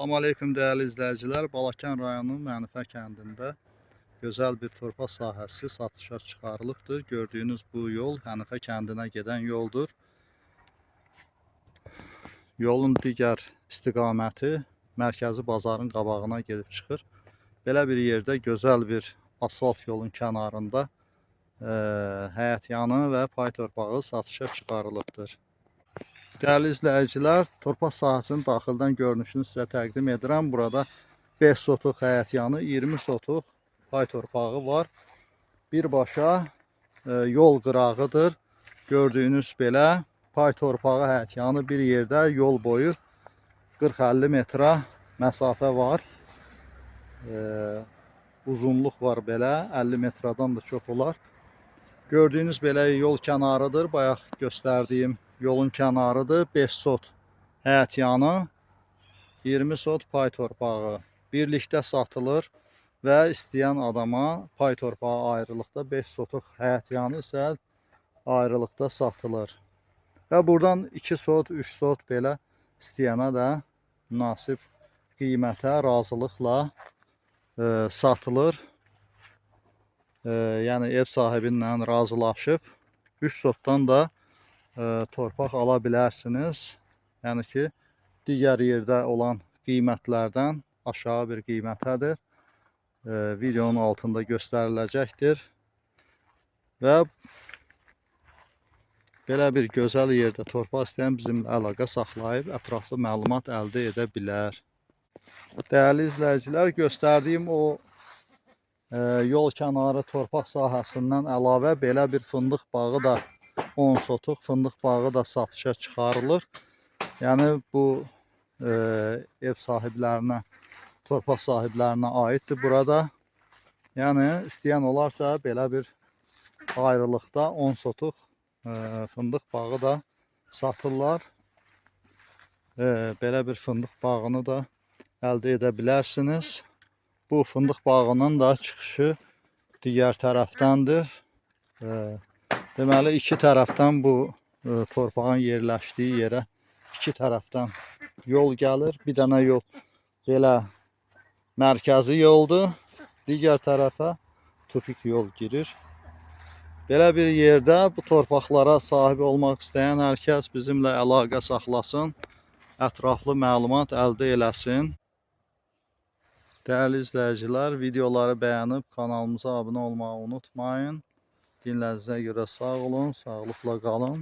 Salam aleyküm değerli izləyicilər. Balakən rayonunun Mənifə kəndində gözəl bir torpaq sahəsi satışa çıxarılıbdır. Gördüyünüz bu yol Hənifə kəndinə gedən yoldur. Yolun digər istiqaməti mərkəzi bazarın qabağına gedib çıxır. Belə bir yerdə gözəl bir asfalt yolun kənarında həyətyanı və pay torpağı satışa çıxarılıbdır. Değerli izləyicilər, torpaq sahəsinin daxildən görünüşünü sizə təqdim edirəm. Burada 5 sotluq həyətyanı, 20 sotluq pay torpağı var. Birbaşa yol qırağıdır. Gördüyünüz belə pay torpağı həyətyanı bir yerdə yol boyu 40-50 metrə məsafə var. Uzunluq var belə, 50 metradan da çox olar. Gördüyünüz belə yol kənarıdır. Bayaq göstərdiyim yolun kənarıdır. 5 sot həyətyanı, 20 sot pay torpağı birlikdə satılır və istəyən adama pay torpağı ayrılıqda, 5 sotluq həyətyanı isə ayrılıqda satılır. Və buradan 2 sot, 3 sot belə istəyənə də münasib qiymətə razılıqla satılır. Yəni ev sahibindən razılaşıb 3 sotdan da torpaq ala bilərsiniz. Yəni ki, digər yerdə olan qiymətlərdən aşağı bir qiymətədir. Videonun altında göstəriləcəkdir. Və belə bir gözəl yerdə torpaq istəyən bizimlə əlaqə saxlayıb ətraflı məlumat əldə edə bilər. Dəyərli izləyicilər, göstərdiyim o yol kənarı torpaq sahəsindən əlavə belə bir fındıq bağı da 10 sotluq fındıq bağı da satışa çıxarılır. Yəni bu ev sahiblərinə, torpaq sahiblərinə aiddir burada. Yəni istəyən olarsa belə bir ayrılıqda 10 sotluq fındıq bağı da satırlar. Belə bir fındıq bağını da əldə edə bilərsiniz. Bu fındıq bağının da çıxışı digər tərəfdəndir. Deməli, iki tərəfdən bu torpağın yerləşdiyi yerə iki tərəfdən yol gəlir. Bir dənə yol belə mərkəzi yoldur. Digər tərəfə tupik yol girir. Belə bir yerdə bu torpaqlara sahib olmaq istəyən hər kəs bizimlə əlaqə saxlasın. Ətraflı məlumat əldə eləsin. Değerli izləyicilər, videoları bəyənib kanalımıza abunə olmağı unutmayın. Dinlədiyinizə görə sağ olun, sağlıqla qalın.